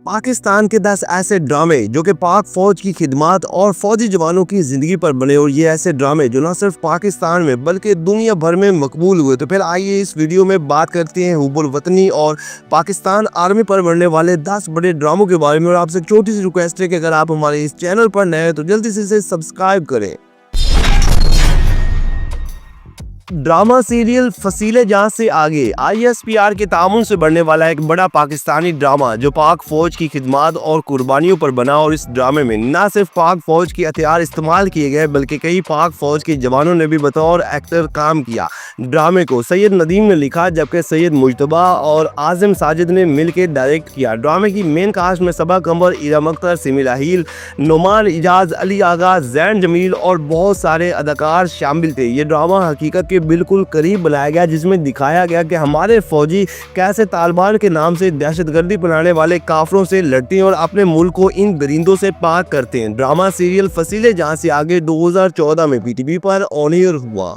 पाकिस्तान के 10 ऐसे ड्रामे जो कि पाक फौज की खिदमत और फौजी जवानों की ज़िंदगी पर बने, और ये ऐसे ड्रामे जो न सिर्फ पाकिस्तान में बल्कि दुनिया भर में मकबूल हुए। तो फिर आइए इस वीडियो में बात करते हैं हुब्बुल वतनी और पाकिस्तान आर्मी पर बनने वाले 10 बड़े ड्रामों के बारे में। और आपसे एक छोटी सी रिक्वेस्ट है कि अगर आप हमारे इस चैनल पर नए हैं तो जल्दी से इसे सब्सक्राइब करें। ड्रामा सीरियल फसीले जहां से आगे ISPR के तामुन से बनने वाला एक बड़ा पाकिस्तानी ड्रामा जो पाक फौज की खिदमत और कुर्बानियों पर बना। और इस ड्रामे में न सिर्फ पाक फौज के हथियार इस्तेमाल किए गए बल्कि कई पाक फौज के जवानों ने भी बतौर एक्टर काम किया। ड्रामे को सैयद नदीम ने लिखा जबकि सैयद मुजतबा और आज़म साजिद ने मिलकर डायरेक्ट किया। ड्रामे की मेन कास्ट में सबा कमर, इरम अख्तर, सिमिल अहील, नुमान इजाज, अली आगा, जैन जमील और बहुत सारे अदाकार शामिल थे। ये ड्रामा हकीकत बिल्कुल करीब बनाया गया जिसमें दिखाया गया कि हमारे फौजी कैसे तालिबान के नाम से दहशतगर्दी बनाने वाले काफरों से लड़ते हैं और अपने मुल्क को इन दरिंदों से पाक करते हैं। ड्रामा सीरियल फसीले जहां से आगे 2014 में PTV पर ऑन एयर हुआ।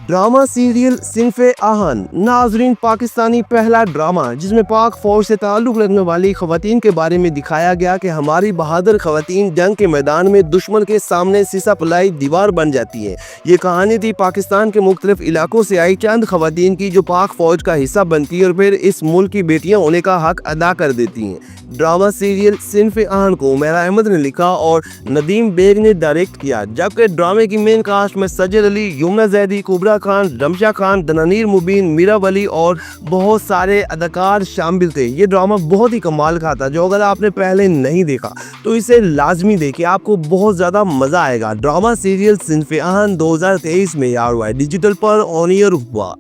ड्रामा सीरियल सिनफे आहन नाजरीन पाकिस्तानी पहला ड्रामा जिसमें पाक फौज से ताल्लुक़ रखने वाली ख़वातीन के बारे में दिखाया गया कि हमारी बहादुर ख़वातीन जंग के मैदान में दुश्मन के सामने सीसा पलाई दीवार बन जाती है। ये कहानी थी पाकिस्तान के मुख्तलिफ इलाकों से आई चंद ख़वातीन की जो पाक फौज का हिस्सा बनती है और फिर इस मुल्क की बेटियाँ होने का हक अदा कर देती हैं। ड्रामा सीरियल सिनफे आहन को उमैरा अहमद ने लिखा और नदीम बेग ने डायरेक्ट किया जबकि ड्रामे की मेन कास्ट में सजल अली, यमुना जैदी, कुबरा खान, रमशा खान, दनानीर मुबीन, मीरा वली और बहुत सारे अदाकार शामिल थे। ये ड्रामा बहुत ही कमाल का था जो अगर आपने पहले नहीं देखा तो इसे लाजमी देखें, आपको बहुत ज़्यादा मज़ा आएगा। ड्रामा सीरियल सिनफे आहन 2023 में यार हुआ है, डिजिटल पर ऑन एयर हुआ।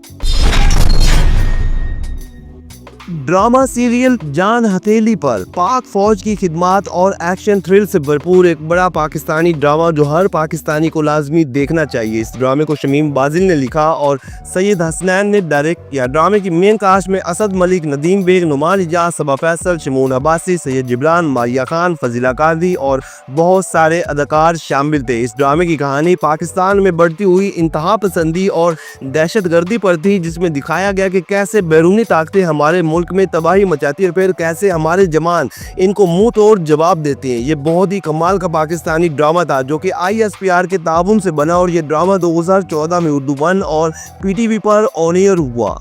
ड्रामा सीरियल जान हथेली पर पाक फौज की खिदमत और एक्शन थ्रिल से भरपूर एक बड़ा पाकिस्तानी ड्रामा जो हर पाकिस्तानी को लाजमी देखना चाहिए। इस ड्रामे को शमीम बाजिल ने लिखा और सैयद हसनैन ने डायरेक्ट किया। ड्रामे की मेन कास्ट में असद मलिक, नदीम बेग, नुमान इजाज, सबा फैसल, शमून अब्बासी, सैयद जिब्रान, मारिया खान, फजीला कादी और बहुत सारे अदाकार शामिल थे। इस ड्रामे की कहानी पाकिस्तान में बढ़ती हुई इंतहा पसंदी और दहशतगर्दी पर थी जिसमें दिखाया गया कि कैसे बैरूनी ताकतें हमारे मुल्क में तबाही मचाती है, फिर कैसे हमारे जवान इनको मुंह तोड़ जवाब देते हैं। ये बहुत ही कमाल का पाकिस्तानी ड्रामा था जो कि ISPR के ताबून से बना और ये ड्रामा 2014 में उर्दू 1 और PTV पर ऑन एयर हुआ।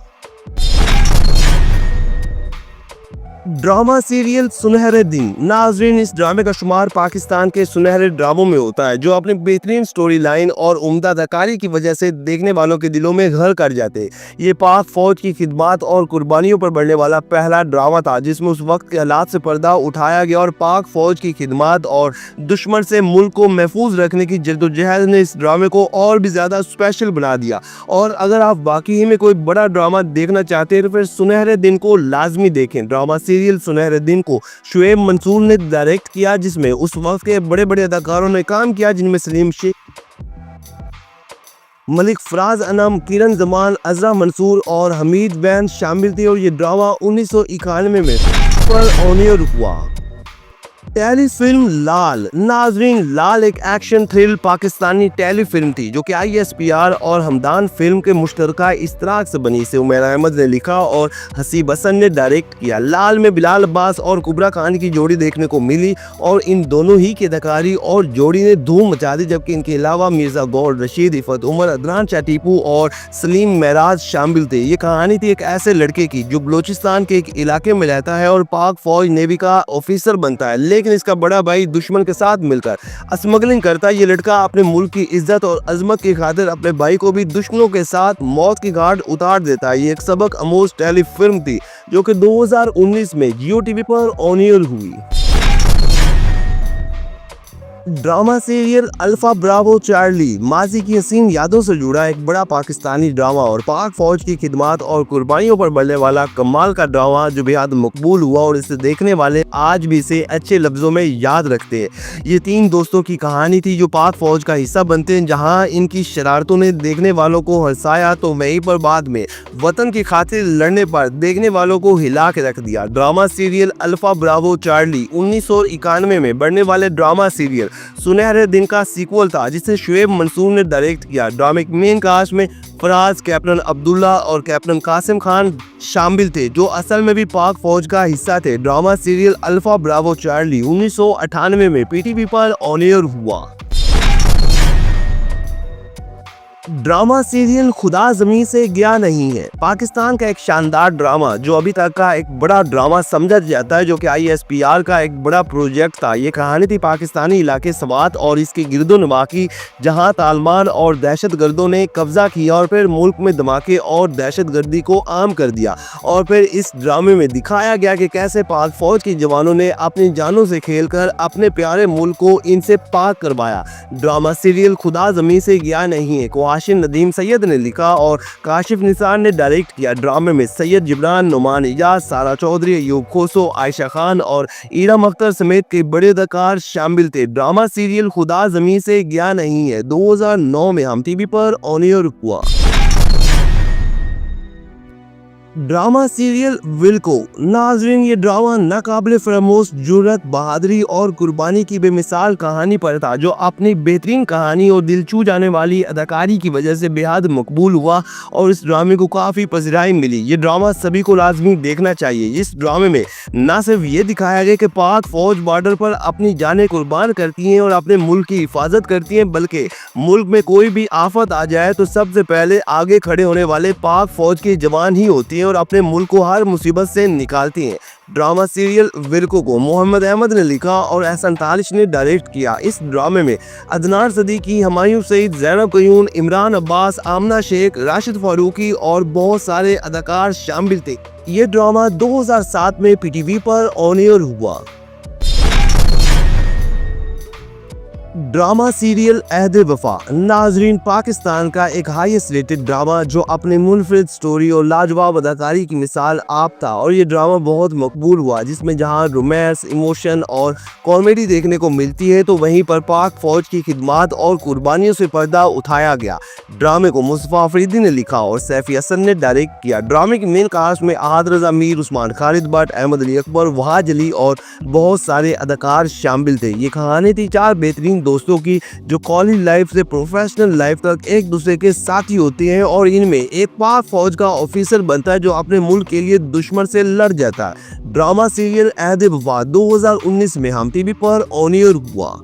ड्रामा सीरियल सुनहरे दिन नाजरीन इस ड्रामे का शुमार पाकिस्तान के सुनहरे ड्रामों में होता है जो अपनी बेहतरीन स्टोरी लाइन और उम्दा अदाकारी की वजह से देखने वालों के दिलों में घर कर जाते हैं। ये पाक फौज की खिदमत और कुर्बानियों पर बढ़ने वाला पहला ड्रामा था जिसमें उस वक्त के हालात से पर्दा उठाया गया और पाक फौज की खिदमत और दुश्मन से मुल्क को महफूज रखने की जद्दोजहद ने इस ड्रामे को और भी ज़्यादा स्पेशल बना दिया। और अगर आप वाकई में कोई बड़ा ड्रामा देखना चाहते हैं तो फिर सुनहरे दिन को लाजमी देखें। ड्रामा सीरियल सुनहरे दिन को शुएब मंसूर ने डायरेक्ट किया जिसमें उस वक्त के बड़े बड़े अदाकारों ने काम किया जिनमें सलीम शेख, मलिक फराज अनम, किरण जमान, अजरा मंसूर और हमीद बैन शामिल थे। और ये ड्रामा 1991 में पर ऑन एयर हुआ। टेलीफिल्म लाल नाजरीन लाल एक एक्शन थ्रिल पाकिस्तानी टेलीफिल्म थी जो कि ISPR और हमदान फिल्म के मुश्तरका इश्तराक से बनी। इसे उमैरा अहमद ने लिखा और हसीब हसन ने डायरेक्ट किया। लाल में बिलाल अब्बास और कुबरा खान की जोड़ी देखने को मिली और इन दोनों ही की अदाकारी और जोड़ी ने धूम मचा दी जबकि इनके अलावा मिर्जा गौर रशीद, इफत उमर, अदनान शाह टीपू और सलीम महराज शामिल थे। ये कहानी थी एक ऐसे लड़के की जो बलोचिस्तान के एक इलाके में रहता है और पाक फौज नेवी का ऑफिसर बनता है, लेकिन इसका बड़ा भाई दुश्मन के साथ मिलकर स्मगलिंग करता है। ये लड़का अपने मुल्क की इज्जत और अजमत की खातिर अपने भाई को भी दुश्मनों के साथ मौत की घाट उतार देता है। ये एक सबक आमोज टेलीफिल्म थी जो कि 2019 में जियो TV पर ऑन एयर हुई। Drama serial alpha Bravo Charlie माजी की हसीन यादों से जुड़ा एक बड़ा पाकिस्तानी ड्रामा और पाक फौज की खिदमत और कुर्बानियों पर बढ़ने वाला कमाल का ड्रामा जो बेहद मकबूल हुआ और इसे देखने वाले आज भी इसे अच्छे लफ्जों में याद रखते हैं। ये 3 दोस्तों की कहानी थी जो पाक फौज का हिस्सा बनते हैं जहां इनकी शरारतों ने देखने वालों को हंसाया तो वहीं पर बाद में वतन की खातिर लड़ने पर देखने वालों को हिला के रख दिया। Drama serial alpha Bravo Charlie 1991 में बढ़ने वाले ड्रामा सीरियल सुनहरे दिन का सीक्वल था जिसे शुएब मंसूर ने डायरेक्ट किया। ड्रामे की मेन कास्ट में फराज, कैप्टन अब्दुल्ला और कैप्टन कासिम खान शामिल थे, जो असल में भी पाक फौज का हिस्सा थे। Drama serial alpha Bravo Charlie 1998 में पीटीवी पर ऑन एयर हुआ। ड्रामा सीरियल खुदा ज़मीं से गया नहीं है पाकिस्तान का एक शानदार ड्रामा जो अभी तक का एक बड़ा ड्रामा समझा जाता है, जो कि ISPR का एक बड़ा प्रोजेक्ट था। ये कहानी थी पाकिस्तानी इलाके स्वात और इसके गिरदोनवा की, जहां तालिबान और दहशतगर्दों ने कब्जा किया और फिर मुल्क में धमाके और दहशतगर्दी को आम कर दिया। और फिर इस ड्रामे में दिखाया गया कि कैसे पाक फौज के जवानों ने अपनी जानों से खेलकर अपने प्यारे मुल्क को इनसे पाक करवाया। ड्रामा सीरियल खुदा ज़मीं से गया नहीं है को आशिम नदीम सैयद ने लिखा और काशिफ निसार ने डायरेक्ट किया। ड्रामे में सैयद जिब्रान, नुमान इजाज, सारा चौधरी, अयूब खोसो, आयशा खान और इरम अख्तर समेत कई बड़े अदाकार शामिल थे। ड्रामा सीरियल खुदा ज़मीं से गया नहीं है 2009 में हम टीवी पर ऑन एयर हुआ। ड्रामा सीरियल विल्को। नाजरीन, ये ड्रामा नाकाबिले फरामोश जुर्रत, बहादुरी और कुर्बानी की बेमिसाल कहानी पर था, जो अपनी बेहतरीन कहानी और दिल छू जाने वाली अदाकारी की वजह से बेहद मकबूल हुआ और इस ड्रामे को काफ़ी पसराई मिली। ये ड्रामा सभी को लाजमी देखना चाहिए। इस ड्रामे में न सिर्फ ये दिखाया गया कि पाक फौज बॉर्डर पर अपनी जानें कुर्बान करती हैं और अपने मुल्क की हिफाजत करती हैं, बल्कि मुल्क में कोई भी आफत आ जाए तो सबसे पहले आगे खड़े होने वाले पाक फौज के जवान ही होती हैं और अपने मुल्क को हर मुसीबत से निकालती हैं। ड्रामा सीरियल विल्को को मोहम्मद अहमद ने लिखा और एहसन तालिश ने डायरेक्ट किया। इस ड्रामे में अदनान सदीकी, हुमायूं सईद, ज़ैनब कयूम, इमरान अब्बास, आमना शेख, राशिद फारूकी और बहुत सारे अदाकार शामिल थे। ये ड्रामा 2007 में पीटीवी पर ऑन एयर हुआ। ड्रामा सीरियल अहद वफा। नाजरीन, पाकिस्तान का एक हाईएस्ट रेटेड ड्रामा जो अपने मुनफरिद स्टोरी और लाजवाब अदाकारी की मिसाल आप था, और ये ड्रामा बहुत मकबूल हुआ, जिसमें जहां रोमांस, इमोशन और कॉमेडी देखने को मिलती है, तो वहीं पर पाक फौज की खिदमात और कुर्बानियों से पर्दा उठाया गया। ड्रामे को मुस्तफा अफरीदी ने लिखा और सैफी हसन ने डायरेक्ट किया। ड्रामे की मेन कास्ट में अहाद रजा मीर, उस्मान खालिद भट्ट, अहमद अली अकबर, वहाज अली और बहुत सारे अदाकार शामिल थे। ये कहानी थी 4 बेहतरीन दोस्तों की जो कॉलेज लाइफ से प्रोफेशनल लाइफ तक एक दूसरे के साथी होते हैं, और इनमें एक पाक फौज का ऑफिसर बनता है जो अपने मुल्क के लिए दुश्मन से लड़ जाता है। ड्रामा सीरियल अहद वफा 2019 में हम टीवी पर ऑन एयर हुआ।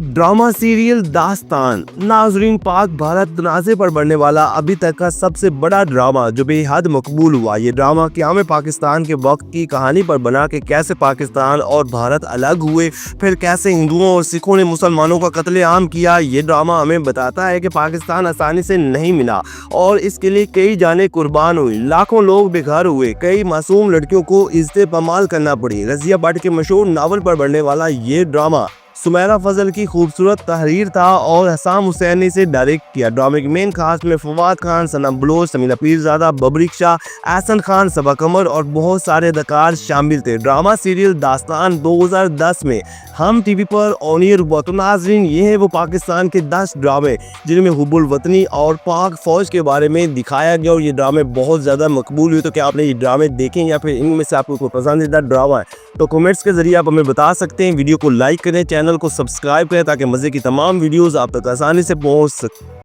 ड्रामा सीरियल दास्तान। नाजरीन, पाक भारत तनाज़े पर बढ़ने वाला अभी तक का सबसे बड़ा ड्रामा जो बेहद मकबूल हुआ। ये ड्रामा क़याम पाकिस्तान के वक्त की कहानी पर बना कि कैसे पाकिस्तान और भारत अलग हुए, फिर कैसे हिंदुओं और सिखों ने मुसलमानों का कत्लेआम किया। ये ड्रामा हमें बताता है कि पाकिस्तान आसानी से नहीं मिला और इसके लिए कई जानें कुर्बान हुई, लाखों लोग बेघर हुए, कई मासूम लड़कियों को इज्जत पमाल करना पड़ी। रज़िया भट्ट के मशहूर नावल पर बढ़ने वाला ये ड्रामा सुमेरा फजल की खूबसूरत तहरीर था और हसाम हुसैन ने इसे डायरेक्ट किया। ड्रामे की मेन कास्ट में फवाद खान, सनम बलोच, समीना पीरज़ादा, बबरिक शाह, एहसन खान, सबा कमर और बहुत सारे अदाकार शामिल थे। ड्रामा सीरियल दास्तान 2010 में हम टीवी पर ऑन एयर हुआ। तो नाजरीन, ये है वो पाकिस्तान के 10 ड्रामे जिनमें हुब्बुल वतनी और पाक फौज के बारे में दिखाया गया, और ये ड्रामे बहुत ज़्यादा मकबूल हुए। तो क्या आपने ये ड्रामे देखें या फिर इनमें से आपको कोई पसंदीदा ड्रामा है तो कमेंट्स के जरिए आप हमें बता सकते हैं। वीडियो को लाइक करें, चैनल को सब्सक्राइब करें ताकि मज़े की तमाम वीडियोस आप तक आसानी से पहुंच सकें।